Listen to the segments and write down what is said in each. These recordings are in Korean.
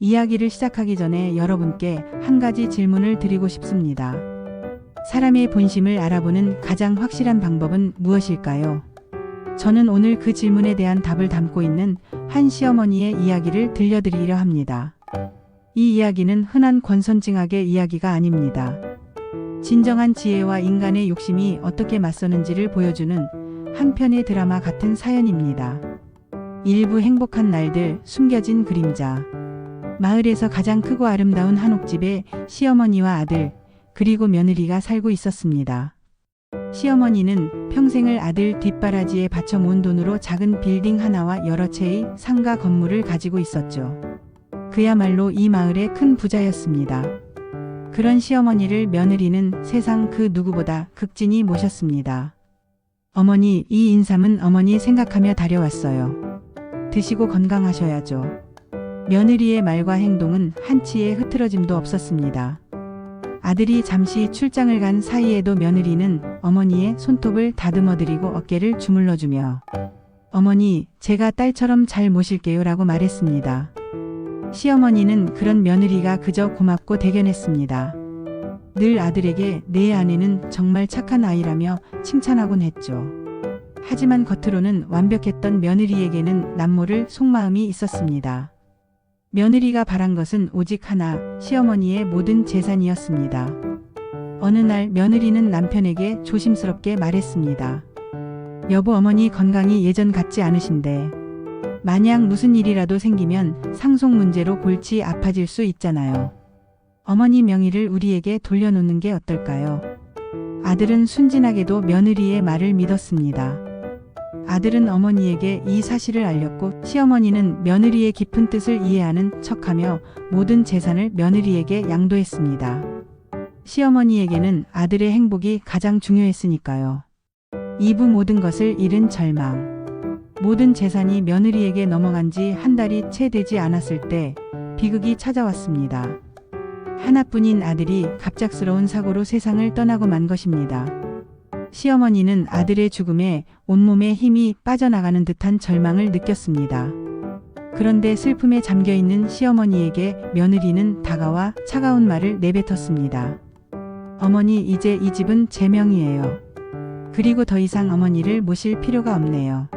이야기를 시작하기 전에 여러분께 한 가지 질문을 드리고 싶습니다. 사람의 본심을 알아보는 가장 확실한 방법은 무엇일까요? 저는 오늘 그 질문에 대한 답을 담고 있는 한 시어머니의 이야기를 들려드리려 합니다. 이 이야기는 흔한 권선징악의 이야기가 아닙니다. 진정한 지혜와 인간의 욕심이 어떻게 맞서는지를 보여주는 한 편의 드라마 같은 사연입니다. 일부 행복한 날들, 숨겨진 그림자. 마을에서 가장 크고 아름다운 한옥집에 시어머니와 아들, 그리고 며느리가 살고 있었습니다. 시어머니는 평생을 아들 뒷바라지에 바쳐 모은 돈으로 작은 빌딩 하나와 여러 채의 상가 건물을 가지고 있었죠. 그야말로 이 마을의 큰 부자였습니다. 그런 시어머니를 며느리는 세상 그 누구보다 극진히 모셨습니다. 어머니, 이 인삼은 어머니 생각하며 다려왔어요. 드시고 건강하셔야죠. 며느리의 말과 행동은 한치의 흐트러짐도 없었습니다. 아들이 잠시 출장을 간 사이에도 며느리는 어머니의 손톱을 다듬어드리고 어깨를 주물러주며 어머니, 제가 딸처럼 잘 모실게요 라고 말했습니다. 시어머니는 그런 며느리가 그저 고맙고 대견했습니다. 늘 아들에게 내 아내는 정말 착한 아이라며 칭찬하곤 했죠. 하지만 겉으로는 완벽했던 며느리에게는 남모를 속마음이 있었습니다. 며느리가 바란 것은 오직 하나, 시어머니의 모든 재산이었습니다. 어느 날 며느리는 남편에게 조심스럽게 말했습니다. 여보, 어머니 건강이 예전 같지 않으신데 만약 무슨 일이라도 생기면 상속 문제로 골치 아파질 수 있잖아요. 어머니 명의를 우리에게 돌려놓는 게 어떨까요? 아들은 순진하게도 며느리의 말을 믿었습니다. 아들은 어머니에게 이 사실을 알렸고 시어머니는 며느리의 깊은 뜻을 이해하는 척하며 모든 재산을 며느리에게 양도했습니다. 시어머니에게는 아들의 행복이 가장 중요했으니까요. 이부 모든 것을 잃은 절망. 모든 재산이 며느리에게 넘어간 지 한 달이 채 되지 않았을 때 비극이 찾아왔습니다. 하나뿐인 아들이 갑작스러운 사고로 세상을 떠나고 만 것입니다. 시어머니는 아들의 죽음에 온몸에 힘이 빠져나가는 듯한 절망을 느꼈습니다. 그런데 슬픔에 잠겨있는 시어머니에게 며느리는 다가와 차가운 말을 내뱉었습니다. 어머니, 이제 이 집은 제 명의예요. 그리고 더 이상 어머니를 모실 필요가 없네요.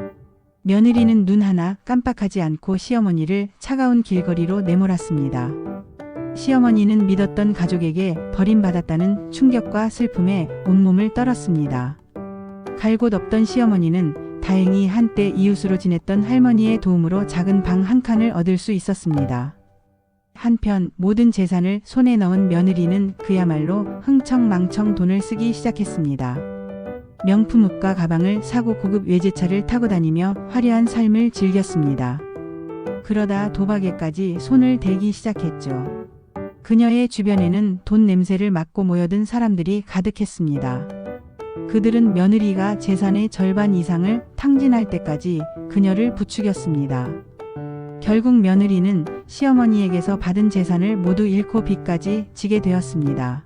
며느리는 눈 하나 깜빡하지 않고 시어머니를 차가운 길거리로 내몰았습니다. 시어머니는 믿었던 가족에게 버림받았다는 충격과 슬픔에 온몸을 떨었습니다. 갈 곳 없던 시어머니는 다행히 한때 이웃으로 지냈던 할머니의 도움으로 작은 방 한 칸을 얻을 수 있었습니다. 한편 모든 재산을 손에 넣은 며느리는 그야말로 흥청망청 돈을 쓰기 시작했습니다. 명품 옷과 가방을 사고 고급 외제차를 타고 다니며 화려한 삶을 즐겼습니다. 그러다 도박에까지 손을 대기 시작했죠. 그녀의 주변에는 돈 냄새를 맡고 모여든 사람들이 가득했습니다. 그들은 며느리가 재산의 절반 이상을 탕진할 때까지 그녀를 부추겼습니다. 결국 며느리는 시어머니에게서 받은 재산을 모두 잃고 빚까지 지게 되었습니다.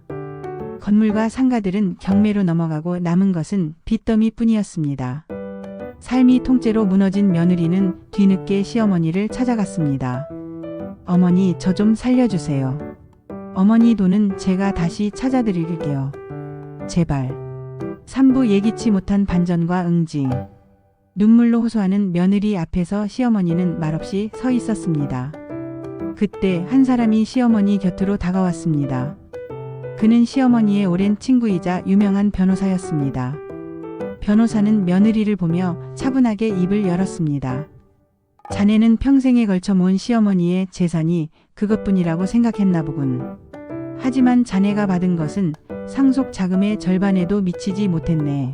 건물과 상가들은 경매로 넘어가고 남은 것은 빚더미뿐이었습니다. 삶이 통째로 무너진 며느리는 뒤늦게 시어머니를 찾아갔습니다. 어머니, 저 좀 살려주세요. 어머니 돈은 제가 다시 찾아드릴게요. 제발. 3부 예기치 못한 반전과 응징. 눈물로 호소하는 며느리 앞에서 시어머니는 말없이 서 있었습니다. 그때 한 사람이 시어머니 곁으로 다가왔습니다. 그는 시어머니의 오랜 친구이자 유명한 변호사였습니다. 변호사는 며느리를 보며 차분하게 입을 열었습니다. 자네는 평생에 걸쳐 모은 시어머니의 재산이 그것뿐이라고 생각했나 보군. 하지만 자네가 받은 것은 상속 자금의 절반에도 미치지 못했네.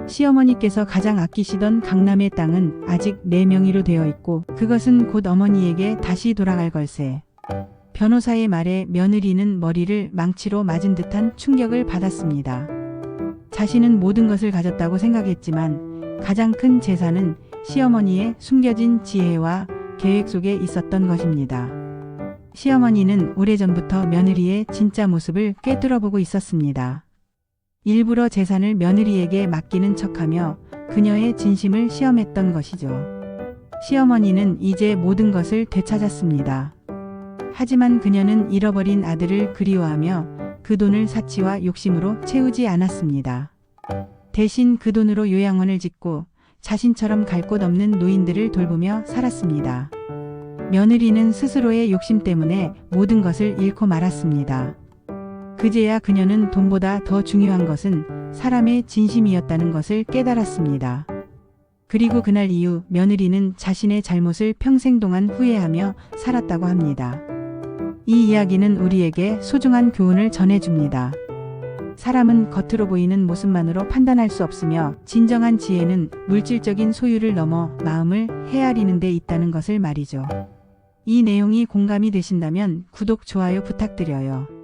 시어머니께서 가장 아끼시던 강남의 땅은 아직 내 명의로 되어 있고 그것은 곧 어머니에게 다시 돌아갈 걸세. 변호사의 말에 며느리는 머리를 망치로 맞은 듯한 충격을 받았습니다. 자신은 모든 것을 가졌다고 생각했지만 가장 큰 재산은 시어머니의 숨겨진 지혜와 계획 속에 있었던 것입니다. 시어머니는 오래전부터 며느리의 진짜 모습을 꿰뚫어보고 있었습니다. 일부러 재산을 며느리에게 맡기는 척하며 그녀의 진심을 시험했던 것이죠. 시어머니는 이제 모든 것을 되찾았습니다. 하지만 그녀는 잃어버린 아들을 그리워하며 그 돈을 사치와 욕심으로 채우지 않았습니다. 대신 그 돈으로 요양원을 짓고 자신처럼 갈 곳 없는 노인들을 돌보며 살았습니다. 며느리는 스스로의 욕심 때문에 모든 것을 잃고 말았습니다. 그제야 그녀는 돈보다 더 중요한 것은 사람의 진심이었다는 것을 깨달았습니다. 그리고 그날 이후 며느리는 자신의 잘못을 평생 동안 후회하며 살았다고 합니다. 이 이야기는 우리에게 소중한 교훈을 전해줍니다. 사람은 겉으로 보이는 모습만으로 판단할 수 없으며 진정한 지혜는 물질적인 소유를 넘어 마음을 헤아리는 데 있다는 것을 말이죠. 이 내용이 공감이 되신다면 구독, 좋아요 부탁드려요.